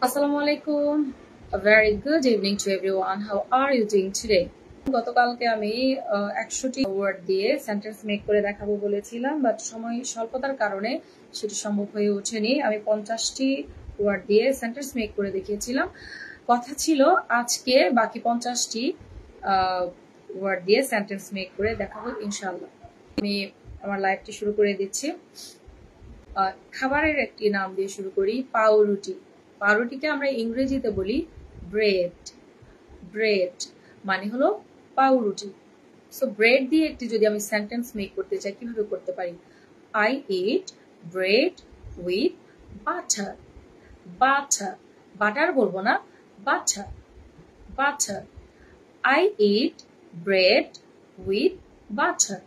Assalamu alaikum. A very good evening to everyone. How are you doing today? গতকালকে আমি 100টি word দিয়ে sentence make করে দেখাবো বলেছিলাম, বাট সময় স্বল্পতার কারণে সেটি সম্ভব হয়ে ওঠেনি। আমি 50টি ওয়ার্ড দিয়ে সেন্টেন্স মেক করে দেখিয়েছিলাম। কথা ছিল আজকে বাকি 50টি ওয়ার্ড দিয়ে সেন্টেন্স মেক করে দেখাবো ইনশাআল্লাহ। আমি আমার লাইভটি শুরু করে দিচ্ছি। খাবারের একটি নাম দিয়ে শুরু করি, পাউরুটি। পাউরুটিকে আমরা ইংরেজিতে বলি ব্রেড। ব্রেড মানে হলো পাউরুটি। সো ব্রেড দিয়ে একটি যদি আমি সেন্টেন্স মেক করতে চাই, কিভাবে করতে পারি? I eat bread with butter. Butter, butter বলবো না, butter. Butter. I eat bread with butter.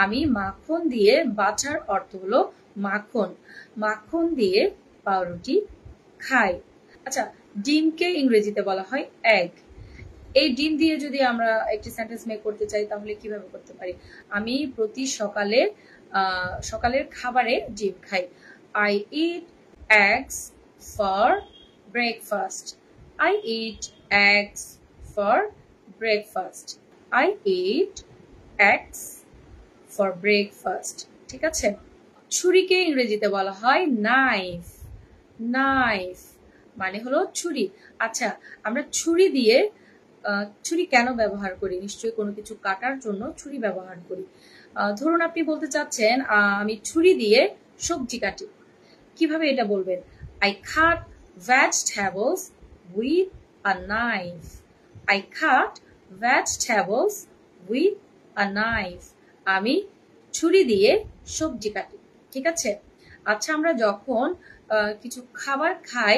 আমি মাখন দিয়ে, বাটার অর্থ হলো মাখন, মাখন দিয়ে পাউরুটি খাই। আচ্ছা, ডিমকে ইংরেজিতে বলা হয় এগ। এই ডিম দিয়ে যদি আমরা একটি সেন্টেন্স মেক করতে চাই তাহলে কিভাবে করতে পারি? আমি প্রতি সকালের খাবারে ডিম খাই। I eat eggs for breakfast. I eat eggs for breakfast. I eat eggs for breakfast. ঠিক আছে। ছুরিকে ইংরেজিতে বলা হয় নাইফ। নাইফ মানে হলো ছুরি। আচ্ছা, আমরা ছুরি কেন ব্যবহার করি? নিশ্চয়ই কোনো কিছু কাটার জন্য ছুরি ব্যবহার করি। ধরুন আপনি বলতে চাচ্ছেন আমি ছুরি দিয়ে সবজি কাটি। কিভাবে এটা বলবেন? I cut vegetables with a knife. I cut vegetables with a knife. আমি ছুরি দিয়ে সবজি কাটি। ঠিক আছে। আচ্ছা, আমরা যখন কিছু খাবার খাই,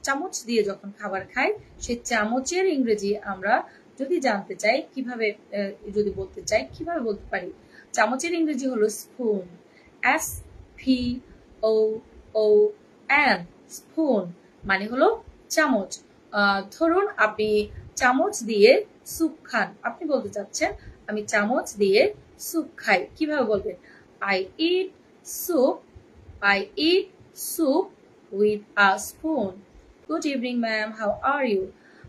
চামচ দিয়ে যখন খাবার খাই, সেই চামচের ইংরেজি আমরা যদি জানতে চাই, কিভাবে যদি বলতে চাই, কিভাবে বলতে পারি? চামচের ইংরেজি হলো স্পুন। SPOON। স্পুন মানে হলো চামচ। ধরুন আপনি চামচ দিয়ে স্যুপ খান। আপনি বলতে চাচ্ছেন আমি চামচ দিয়ে স্যুপ খাই। কিভাবে বলবেন? I eat soup. I eat soup with a spoon. Good evening, ma'am. How are you?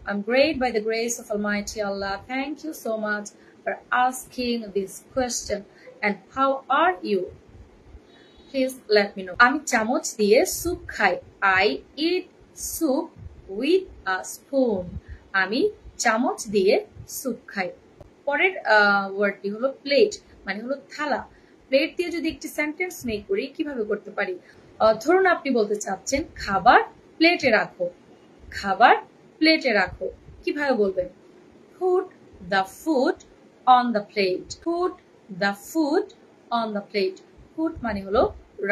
I'm great by the grace of Almighty Allah. Thank you so much for asking this question. And how are you? Please let me know. আমি চামচ দিয়ে soup খাই। I eat soup with a spoon. আমি চামচ দিয়ে soup খাই। পরের ওয়ার্ডটি হলো প্লেট, মানে হলো থালা। প্লেট দিয়ে যদি একটি সেন্টেন্স মেক করি, কিভাবে করতে পারি? ধরুন আপনি বলতে চাচ্ছেন খাবার প্লেটে রাখো। খাবার প্লেটে রাখো। কিভাবে বলবেন? Put the food on the plate. Put the food on the plate. Put মানে হলো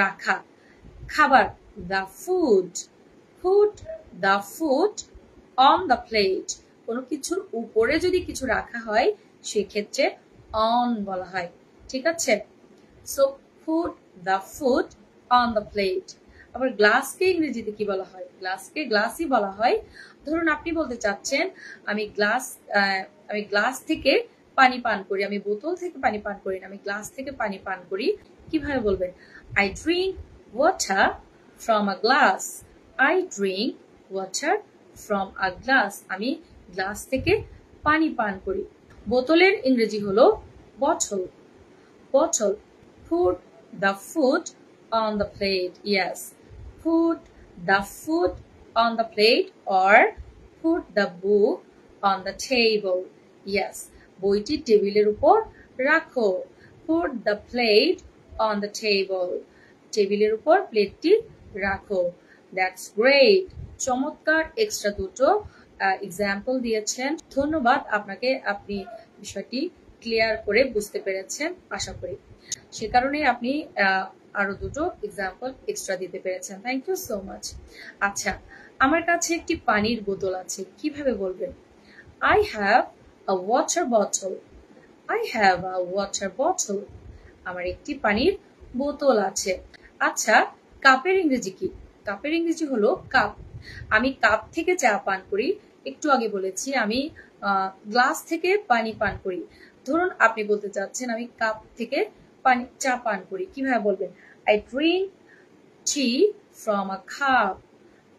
রাখা। খাবার the food. Put the food on the plate. কোনো কিছুর উপরে যদি কিছু রাখা হয় সেক্ষেত্রে on বলা হয়। ঠিক আছে। So put the food on the plate. আবার গ্লাসকে ইংরেজিতে কি বলা হয়? গ্লাসকে গ্লাসই বলা হয়। ধরুন আপনি বলতে চাচ্ছেন আমি গ্লাস থেকে পানি পান করি। আমি বোতল থেকে পানি পান করি না, আমি গ্লাস থেকে পানি পান করি। কিভাবে বলবেন? I drink water from a glass. I drink water from a glass. আমি গ্লাস থেকে পানি পান করি। বোতলের ইংরেজি হলো bottle. Bottle. Put the food on the plate. Yes. Put the food on the plate or put the book on the table. Yes. বইটি টেবিলের উপর রাখো। Put the plate on the table. টেবিলের উপর প্লেটটি রাখো। That's great. চমৎকার extra দুটো example দিয়েছেন। ধন্যবাদ আপনাকে। আপনি বিষয়টি ক্লিয়ার করে বুঝতে পেরেছেন আশা করি। সে কারণে আপনি আরো দুটো এক্সাম্পল এক্সট্রা দিতে পেরেছেন। Thank you so much. আচ্ছা, আমার কাছে একটি পানির বোতল আছে। কিভাবে বলবেন? I have a water bottle. I have a water bottle. আমার একটি পানির বোতল আছে। আচ্ছা, কাপের ইংরেজি কি? কাপের ইংরেজি হলো কাপ। আমি কাপ থেকে চা পান করি। একটু আগে বলেছি আমি গ্লাস থেকে পানি পান করি। ধরুন আপনি বলতে চাচ্ছেন আমি কাপ থেকে চা পান করি। কিভাবে বলবেন? I drink tea from a cup.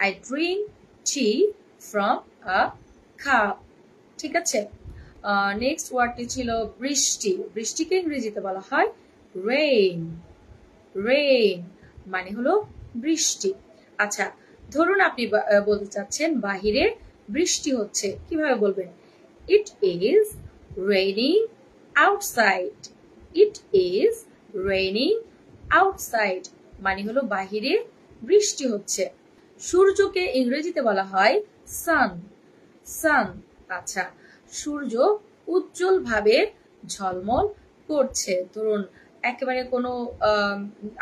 I drink tea from a cup. ঠিক আছে, নেক্সট ওয়ার্ডটি ছিল বৃষ্টি। বৃষ্টিকে ইংরেজিতে বলা হয় রেইন। রেইন মানে হলো বৃষ্টি। আচ্ছা, ধরুন আপনি বলতে চাচ্ছেন বাহিরে বৃষ্টি হচ্ছে, কিভাবে বলবেন? It is raining outside. It is raining outside মানে হলো বাহিরে বৃষ্টি হচ্ছে। সূর্যকে ইংরেজিতে বলা হয় সান। সান। আচ্ছা, সূর্য উজ্জ্বল ভাবে ঝলমল করছে। ধরুন একেবারে কোনো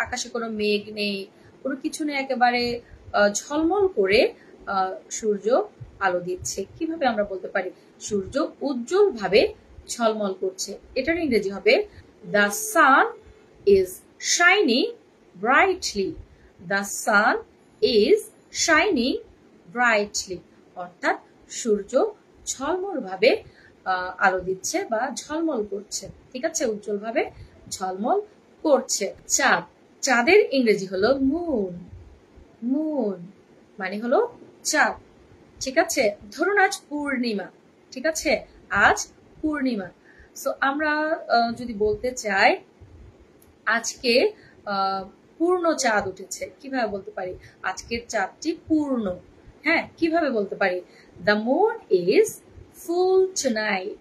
আকাশে কোনো মেঘ নেই, কোনো কিছু নেই, একেবারে ঝলমল করে সূর্য আলো দিচ্ছে। কিভাবে আমরা বলতে পারি সূর্য উজ্জ্বল ভাবে ঝলমল করছে? এটার ইংরেজি হবে the sun is shining brightly. The sun is shining brightly অর্থাৎ সূর্য ঝলমল ভাবে আলো দিচ্ছে বা ঝলমল করছে। ঠিক আছে, উজ্জ্বল ভাবে ঝলমল করছে। চাঁদ। চাঁদের ইংরেজি হলো মুন। মুন মানে হলো চাঁদ। ঠিক আছে, ধরুন আজ পূর্ণিমা। ঠিক আছে, আজ পূর্ণিমা। সো আমরা যদি বলতে চাই আজকে পূর্ণ চাঁদ উঠেছে, কিভাবে বলতে পারি আজকের চাঁদটি পূর্ণ? হ্যাঁ, কিভাবে বলতে পারি? The moon is full tonight.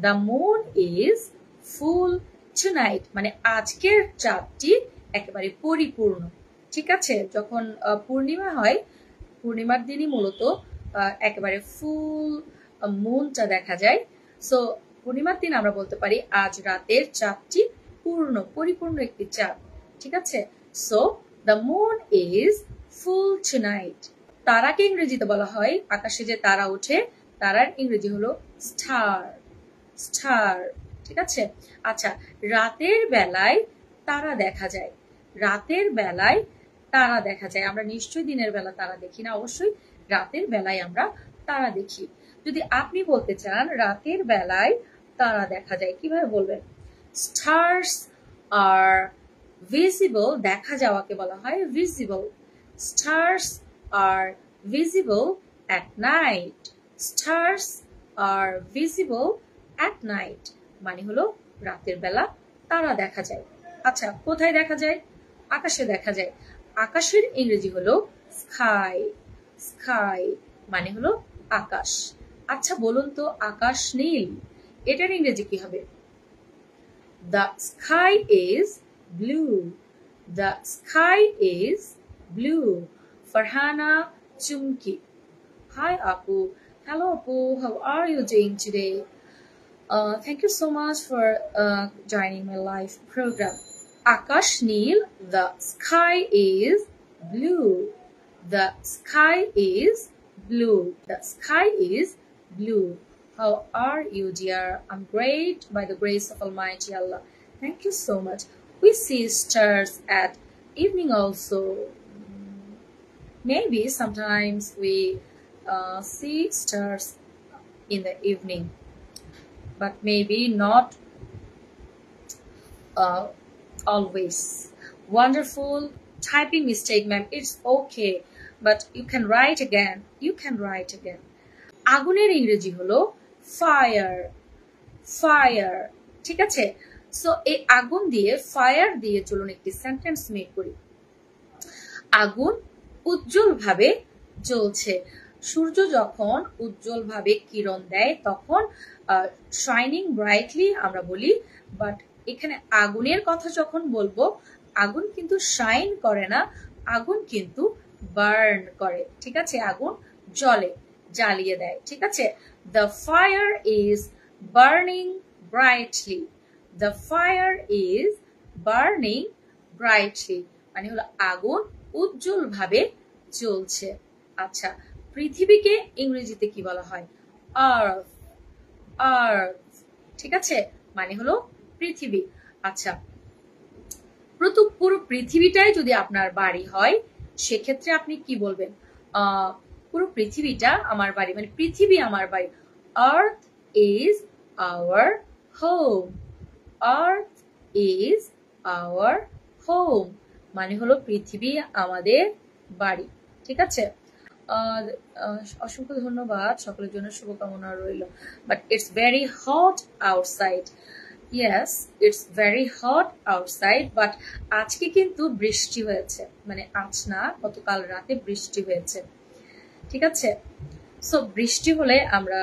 The moon is full tonight মানে আজকের চাঁদটি একেবারে পরিপূর্ণ। ঠিক আছে, যখন পূর্ণিমা হয়, পূর্ণিমার দিনই মূলত একেবারে ফুল মুনটা দেখা যায়। সো পূর্ণিমার দিন আমরা বলতে পারি আজ রাতের চাঁদটি পূর্ণ, পরিপূর্ণ একটি চাঁদ। ঠিক আছে, so the moon is full tonight. তারাকে ইংরেজিতে বলা হয়, আকাশে যে তারা ওঠে তারার ইংরেজি হলো স্টার। স্টার। ঠিক আছে, আচ্ছা, রাতের বেলায় তারা দেখা যায়। রাতের বেলায় তারা দেখা যায়। আমরা নিশ্চয়ই দিনের বেলা তারা দেখি না, অবশ্যই রাতের বেলায় আমরা তারা দেখি। যদি আপনি বলতে চান রাতের বেলায় তারা দেখা যায়, কিভাবে বলবেন? Stars are visible. দেখা যাওয়াকে বলা হয় visible. Stars are visible at night. Stars are visible at night মানে হলো রাতের বেলা তারা দেখা যায়। আচ্ছা, কোথায় দেখা যায়? আকাশে দেখা যায়। আকাশের ইংরেজি হলো স্কাই। স্কাই মানে হলো আকাশ। আচ্ছা, বলুন তো আকাশ নীল, এটার ইংরেজি কি হবে? The sky is blue. The sky is blue. Farhana Chumki. Hi Apu. Hello Apu, how are you doing today? Thank you so much for joining my live program. Akash Neel, the sky is blue. The sky is blue. The sky is blue. How are you, dear? I'm great by the grace of Almighty Allah. Thank you so much. We see stars at evening also. Maybe sometimes we see stars in the evening, but maybe not always. Wonderful typing mistake, ma'am. It's okay, but you can write again. You can write again. আগুনের ইংরেজি হলো fire. Fire. ঠিক আছে, so এই আগুন দিয়ে, fire দিয়ে চলুন একটি সেন্টেন্স মেক করি। আগুন উজ্জ্বল ভাবে জ্বলছে। সূর্য যখন উজ্জ্বল ভাবে কিরণ দেয় তখন শাইনিং ব্রাইটলি আমরা বলি, বাট এখানে আগুনের কথা যখন বলবো, আগুন কিন্তু শাইন করে না, আগুন কিন্তু বার্ন করে। ঠিক আছে, আগুন জ্বলে, জ্বালিয়ে দেয়। ঠিক আছে, the fire is burning brightly. The fire is burning brightly মানে হলো আগুন উজ্জ্বল ভাবে জ্বলছে। আচ্ছা, পৃথিবীকে ইংরেজিতে কি বলা হয়? আর্থ। আর্থ। ঠিক আছে, মানে হলো পৃথিবী। আচ্ছা, পুরো পৃথিবীটাই যদি আপনার বাড়ি হয় সেক্ষেত্রে আপনি কি বলবেন? পুরো পৃথিবীটা আমার বাড়ি, মানে পৃথিবী আমার বাড়ি। Earth is our home. Earth is our home মানে হলো পৃথিবী আমাদের বাড়ি। ঠিক আছে, অসংখ্য ধন্যবাদ, সকলের জন্য শুভকামনা রইল। But it's very hot outside. Yes, it's very hot outside, but আজকে কিন্তু বৃষ্টি হয়েছে, মানে আজ না, গতকাল রাতে বৃষ্টি হয়েছে, ঠিক আছে। সো বৃষ্টি হলে আমরা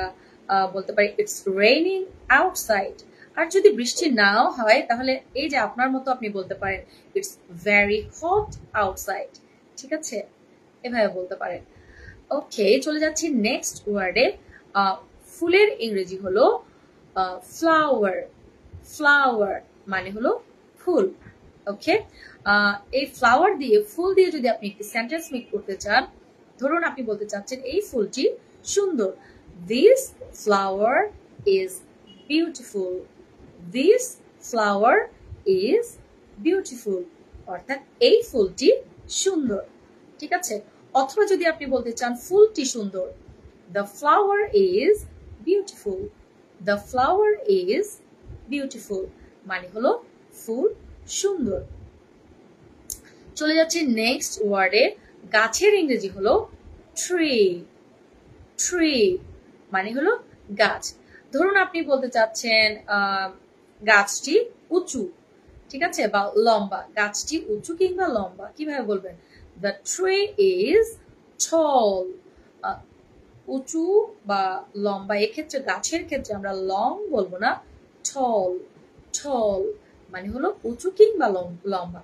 বলতে পারি ইটস রেইনিং আউটসাইড। আর যদি বৃষ্টি নাও হয় তাহলে এই যে আপনার মতো আপনি বলতে পারেন ইটস ভেরি হট আউটসাইড, ঠিক আছে, এভাবে বলতে পারেন। ওকে, চলে যাচ্ছি নেক্সট ওয়ার্ডে। ফুলের ইংরেজি হলো ফ্লাওয়ার। ফ্লাওয়ার মানে হলো ফুল। ওকে, এই ফ্লাওয়ার দিয়ে, ফুল দিয়ে যদি আপনি একটি সেন্টেন্স মেক করতে চান, ধরুন আপনি বলতে চাচ্ছেন এই ফুলটি সুন্দর। This flower is beautiful. This flower is beautiful, অর্থাৎ এই ফুলটি সুন্দর, ঠিক আছে। অথবা যদি আপনি বলতে চান ফুলটি সুন্দর, the flower is beautiful. the flower is beautiful মানে হলো ফুল সুন্দর। চলে যাচ্ছে নেক্সট ওয়ার্ডে। গাছের ইংরেজি হলো ট্রি। ট্রি মানে হলো গাছ। ধরুন আপনি বলতে চাচ্ছেন গাছটি উঁচু, ঠিক আছে, বা লম্বা। গাছটি উঁচু কিংবা লম্বা, কিভাবে বলবেন? The tree is tall. উঁচু বা লম্বা, এক্ষেত্রে গাছের ক্ষেত্রে আমরা লং বলবো না, tall. tall মানে হলো উঁচু কিংবা লম্বা,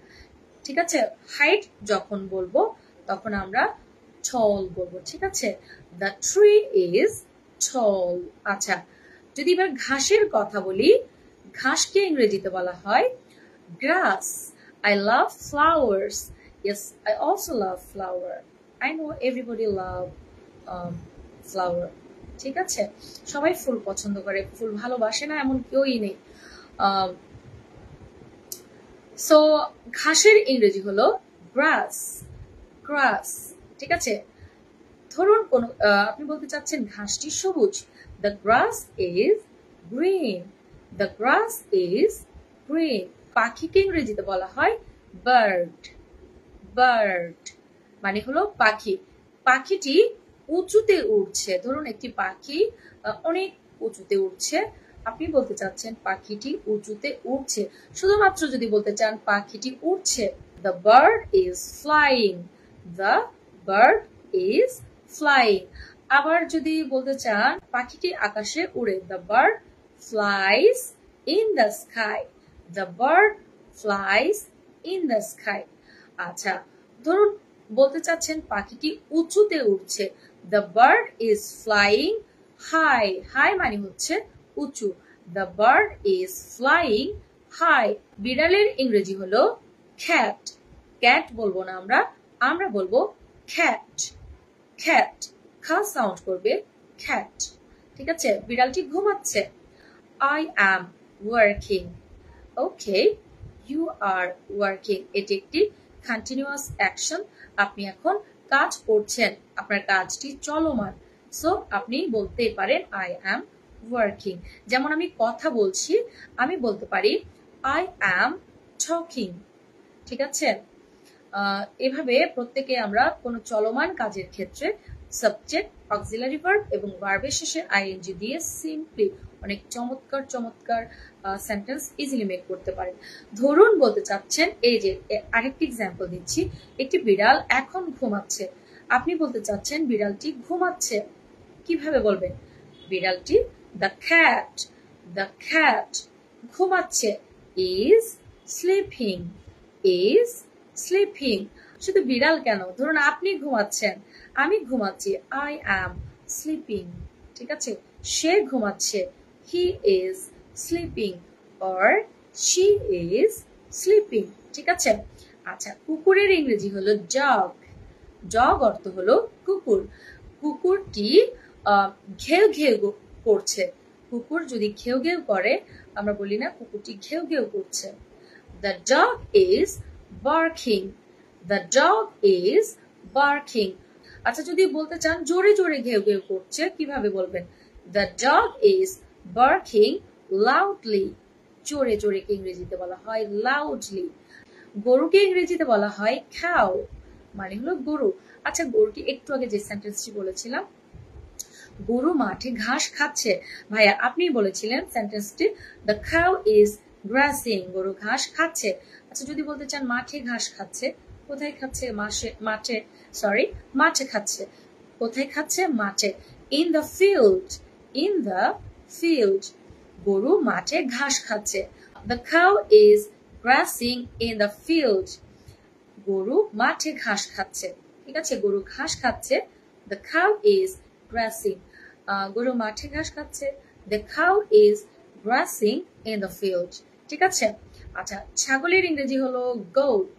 ঠিক আছে। হাইট যখন বলবো তখন আমরা tall বলবো, ঠিক আছে। The tree is tall. আচ্ছা, যদি এবার ঘাসের কথা বলি, ঘাসকে ইংরেজিতে বলা হয় grass. I love flowers. Yes, I also love flower. I know everybody love flower. ঠিক আছে, সবাই ফুল পছন্দ করে, ফুল ভালোবাসে না এমন কেউই নেই। সো ঘাসের ইংরেজি হলো grass. grass, ঠিক আছে। ধরুন কোন আপনি বলতে চাচ্ছেন ঘাসটি সবুজ, the grass is green. the grass is green. পাখিকে ইংরেজিতে বলা হয় bird. bird মানে হলো পাখি। পাখিটি উঁচুতে উড়ছে। ধরুন একটি পাখি অনেক উঁচুতে উড়ছে, আপনি বলতে চাচ্ছেন পাখিটি উঁচুতে উড়ছে। শুধুমাত্র যদি বলতে চান পাখিটি উড়ছে, the bird is flying. the bird is flying. আবার যদি বলতে চান পাখিটি আকাশে উড়ে, the bird flies in the sky. the bird flies in the sky. আচ্ছা, ধরুন বলতে চাচ্ছেন পাখিটি উঁচুতে উড়ছে, the bird is flying high. high মানে হচ্ছে উঁচু, the bird is flying high. বিড়ালের ইংরেজি হলো cat. cat বলবো না আমরা, আমরা বলবো cat. cat খা সাউন্ড করবে cat, ঠিক আছে। বিড়ালটি ঘুমাচ্ছে, I am working. Okay, you are working. এটি একটি কন্টিনিউয়াস অ্যাকশন, আপনি এখন কাজ করছেন, আপনার কাজটি চলমান। সো আপনি বলতে পারেন I am working। যেমন আমি কথা বলছি, আমি বলতে পারি I am talking, ঠিক আছে। এভাবে প্রত্যেকে আমরা কোনো চলমান কাজের ক্ষেত্রে সাবজেক্ট, অক্সিলারি ভার্ব এবং ভার্বের শেষে আইএনজি দিয়ে সিম্পলি অনেক চমৎকার চমৎকার সেন্টেন্স ইজিলি মেক করতে পারেন। ধরুন বলতে চাচ্ছেন, এই যে আরেকটি এক্সাম্পল দিচ্ছি, একটি বিড়াল এখন ঘুমাচ্ছে, আপনি বলতে চাচ্ছেন বিড়ালটি ঘুমাচ্ছে, কিভাবে বলবেন? বিড়ালটি, the cat ঘুমাচ্ছে, is sleeping. is sleeping. শুধু বিড়াল কেন, ধরুন আপনি ঘুমাচ্ছেন, আমি ঘুমাচ্ছি, I am sleeping, ঠিক আছে। সে ঘুমাচ্ছে, he is sleeping or she is sleeping, ঠিক আছে। আচ্ছা, কুকুরের ইংরেজি হলো dog. dog অর্থ হলো কুকুর। কুকুরটি ঘেউ ঘেউ করছে। কুকুর যদি ঘেউ ঘেউ করে, আমরা বলি না কুকুরটি ঘেউ ঘেউ করছে। the dog is barking. the dog is barking. আচ্ছা, যদি বলতে চান জোরে জোরে ঘেউ ঘেউ করছে, কিভাবে বলবেন? the dog is barking loudly. জোরে জোরে কে ইংরেজিতে বলা হয় loudly. গরুকে ইংরেজিতে বলা হয় cow, মানে হলো গরু। আচ্ছা, গরুটি একটু আগে যে সেন্টেন্সটি বলেছিলাম, গরু মাঠে ঘাস খাচ্ছে, ভাইয়া আপনি বলেছিলেন সেন্টেন্সটি দ্য কাউ ইজ গ্রাসিং, গরু ঘাস খাচ্ছে। আচ্ছা, যদি বলতে চান মাঠে ঘাস খাচ্ছে, কোথায় খাচ্ছে? মাঠে, সরি, মাঠে খাচ্ছে। কোথায় খাচ্ছে? মাঠে। In the field, in the field, গরু মাঠে ঘাস খাচ্ছে। The cow is grazing in the field, গরু মাঠে ঘাস খাচ্ছে। ঠিক আছে, গরু ঘাস খাচ্ছে। দ্য কাউ ইজ গ্রাসিং, গরু মাঠে ঘাস খাচ্ছে। The cow is grazing in the field. ঠিক আছে। আচ্ছা, ছাগলের ইংরেজি হলো গোট।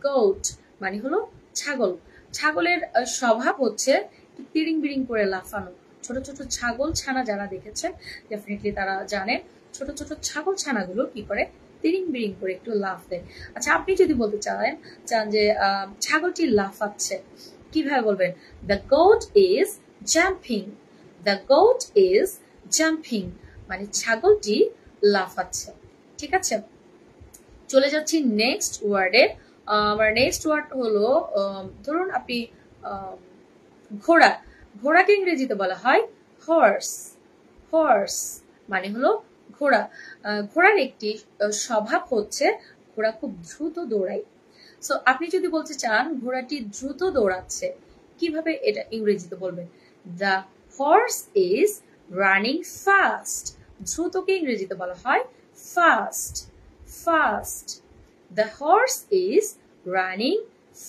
গোট মানে হলো ছাগল। ছাগলের স্বভাব হচ্ছে তিরিং বিরিং করে লাফানো। ছোট ছোট ছাগল ছানা যারা দেখেছেন ডেফিনেটলি তারা জানেন ছোট ছোট ছাগল ছানাগুলো কি করে তিরিং বিরিং করে একটু লাফ দেয়। আচ্ছা, আপনি যদি বলতে চান যে ছাগলটি লাফাচ্ছে, কিভাবে বলবেন? The goat is jumping, the goat is jumping, মানে ছাগলটি লাফাচ্ছে। ঠিক আছে, চলে যাচ্ছি নেক্সট ওয়ার্ডে। আমার নেক্সট ওয়ার্ড হলো, ধরুন আপনি ঘোড়া, ঘোড়াকে ইংরেজিতে বলা হয় হর্স। হর্স মানে হলো ঘোড়া। ঘোড়ার একটি স্বভাব হচ্ছে ঘোড়া খুব দ্রুত দৌড়ায়। সো আপনি যদি বলতে চান ঘোড়াটি দ্রুত দৌড়াচ্ছে, কিভাবে এটা ইংরেজিতে বলবেন? The horse is running fast, দ্রুতকে ইংরেজিতে বলা হয় fast. Fast, the horse is running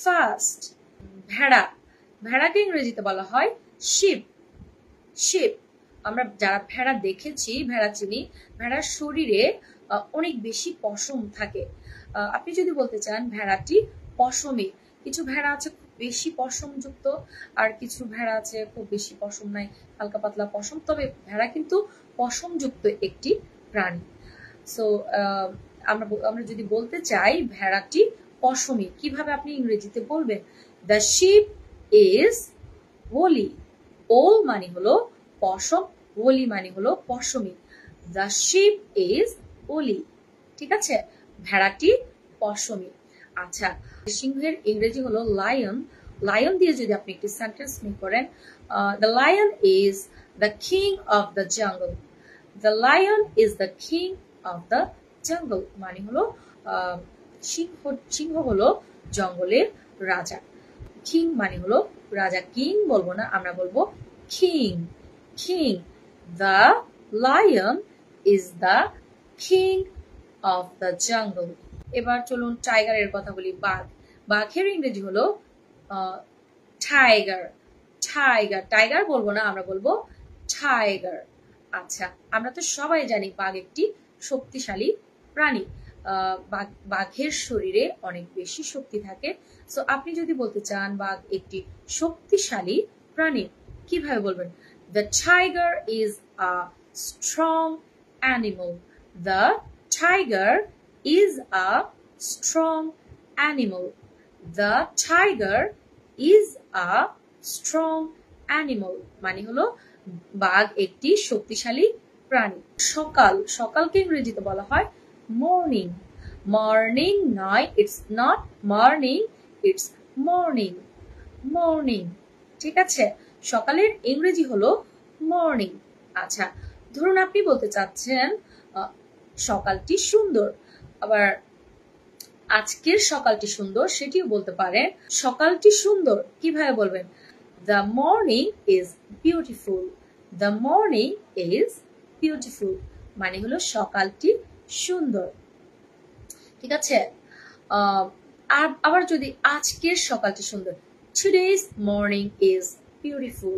fast. ভেড়া, ভেড়াকে ইংরেজিতে বলা হয় শিপ। শিপ, আমরা যারা ভেড়া দেখেছি, ভেড়া চিনি, ভেড়ার শরীরে অনেক বেশি পশম থাকে। আপনি যদি বলতে চান ভেড়াটি পশমী, কিছু ভেড়া আছে খুব বেশি পশম যুক্ত, আর কিছু ভেড়া আছে খুব বেশি পশম নাই, হালকা পাতলা পশম, তবে ভেড়া কিন্তু পশম যুক্ত একটি প্রাণী। সো আমরা যদি বলতে চাই ভেড়াটি পশমী, কিভাবে আপনি ইংরেজিতে বলবেন? দ্য শিপ ইজ woolly, ওল মানে হলো পশম, woolly মানে হলো পশমী। The sheep is woolly। ঠিক আছে, ভেড়াটি পশমী। আচ্ছা, সিংহের ইংরেজি হলো লায়ন। লায়ন দিয়ে যদি আপনি একটি সেন্টেন্স মেক করেন, the lion is the king of the jungle. The lion is the king of the jungle মানে হলো সিংহ হলো জঙ্গলের রাজা। কিং মানে হলো রাজা, কিং বলবো না, আমরা বলবো king. King, the lion is the king of the jungle. এবার চলুন টাইগারের কথা বলি। বাঘ, বাঘের ইংরেজি হলো টাইগার। টাইগার, টাইগার বলবো না, আমরা বলবো টাইগার। আচ্ছা, আমরা তো সবাই জানি বাঘ একটি শক্তিশালী প্রাণী। বাঘের শরীরে অনেক বেশি শক্তি থাকে। সো আপনি যদি বলতে চান বাঘ একটি শক্তিশালী প্রাণী, কিভাবে বলবেন? The tiger is a strong animal. The tiger is a strong animal. The tiger is a strong animal মানে হলো বাঘ একটি শক্তিশালী প্রাণী। সকাল, সকালকে ইংরেজিতে বলা হয় মর্নিং। মর্নিং নয়, it's not morning, it's morning. Morning, ঠিক আছে, সকালের ইংরেজি হলো মর্নিং। আচ্ছা, ধরুন আপনি বলতে চাচ্ছেন সকালটি সুন্দর, আবার আজকের সকালটি সুন্দর সেটিও বলতে পারেন। সকালটি সুন্দর কিভাবে বলবেন? The morning is beautiful. The morning is beautiful মানে হলো সকালটি সুন্দর। ঠিক আছে, আবার যদি আজকের সকালটি সুন্দর, today's morning is beautiful.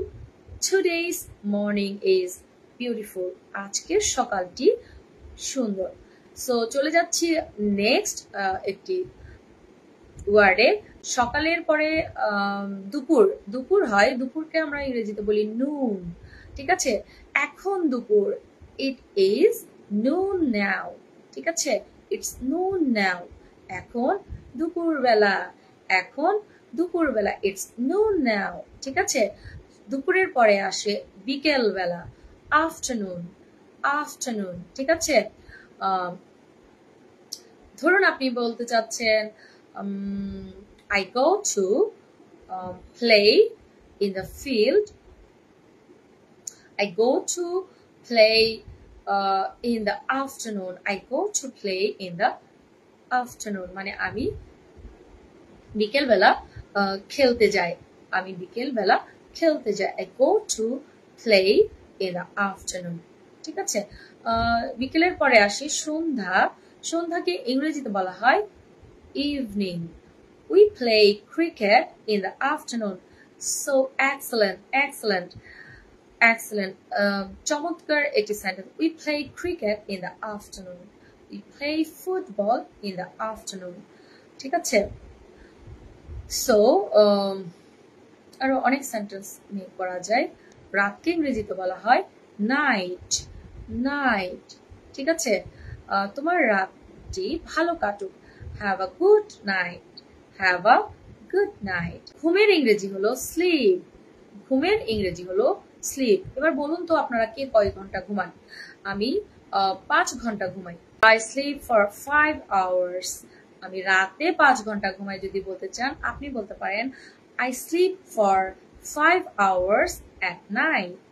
Today's morning is beautiful, আজকের সকালটি সুন্দর। সো চলে যাচ্ছি নেক্সট একটি ওয়ার্ডে। সকালের পরে দুপুর, দুপুর হয়, দুপুরকে আমরা ইংরেজিতে বলি নুন। ঠিক আছে, এখন দুপুর, ইট ইজ নুন নাও। ঠিক আছে, ইটস নুন নাও, এখন দুপুর বেলা, এখন দুপুর বেলা, ইটস নুন নাও। ঠিক আছে, দুপুরের পরে আসে বিকেল বেলা, আফটারনুন। আফটারনুন, ঠিক আছে। ধরুন আপনি বলতে চাচ্ছেন I go to play in the field. I go to play in the afternoon. I go to play in the afternoon. মানে আমি বিকেল বেলা খেলতে যাই। আমি বিকেল বেলা খেলতে যাই। I go to play in the afternoon. ঠিক আছে, বিকেলের পরে আসি সন্ধ্যা। সন্ধ্যাকে ইংরেজিতে বলা হয় evening. We play cricket in the afternoon. So excellent, excellent, excellent. চমৎকার একটি sentence. We play cricket in the afternoon. We play football in the afternoon. ঠিক আছে, সো আরো অনেক সেন্টেন্স মেক করা যায়। রাতকে ইংরেজিতে বলা হয় নাইট, নাইট। ঠিক আছে, তোমার রাতটি ভালো কাটুক। Have a good night, have a good night. ঘুমের ইংরেজি হলো স্লিপ, ঘুমের ইংরেজি হলো স্লিপ। এবার বলুন তো আপনারা কে কয় ঘন্টা ঘুমান? আমি 5 ঘন্টা ঘুমাই। I sleep for 5 hours. আমি রাতে 5 ঘন্টা ঘুমাই। যদি বলতে চান আপনি বলতে পারেন I sleep for 5 hours at night.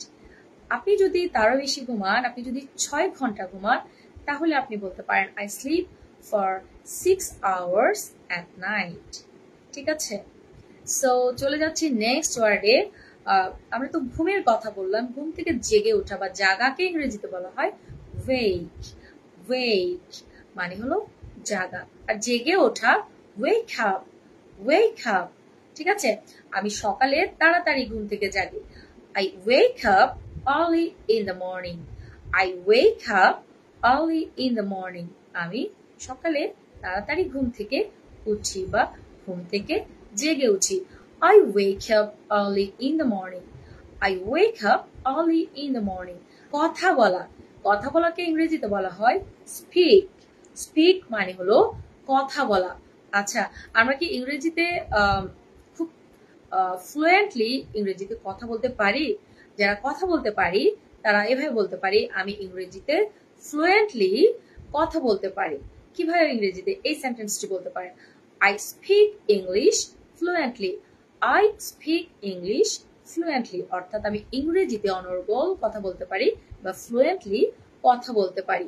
আপনি যদি তারও বেশি ঘুমান, আপনি যদি 6 ঘন্টা ঘুমান, তাহলে আপনি বলতে পারেন I sleep for 6 hours at night. ঠিক আছে, সো চলে যাচ্ছি নেক্সট ওয়ার্ডে। আমরা তো ঘুমের কথা বললাম। ঘুম থেকে জেগে ওঠা বা জাগাকে ইংরেজিতে বলা হয় wake, wake মানে হলো জাগা। আর জেগে ওঠা wake up, wake up। ঠিক আছে, আমি সকালে তাড়াতাড়ি ঘুম থেকে জাগি। I wake up early in the morning. I wake up early in the morning. আমি সকালে তাড়াতাড়ি ঘুম থেকে উঠি বা ঘুম থেকে জেগে উঠি। I wake up early in the morning. I wake up early in the morning. কথা বলা, কথা বলাকে ইংরেজিতে বলা হয় speak. speak মানে হলো কথা বলা। আচ্ছা, আমরা কি ইংরেজিতে খুব ফ্লুয়েন্টলি ইংরেজিতে কথা বলতে পারি? যারা কথা বলতে পারি তারা এভাবে বলতে পারি আমি ইংরেজিতে ফ্লুয়েন্টলি কথা বলতে পারি। কিভাবে ইংরেজিতে এই সেন্টেন্সটি বলতে পারেন? I speak English fluently. I speak English fluently অর্থাৎ আমি ইংরেজিতে অনর্গল কথা বলতে পারি বা ফ্লুয়েন্টলি কথা বলতে পারি।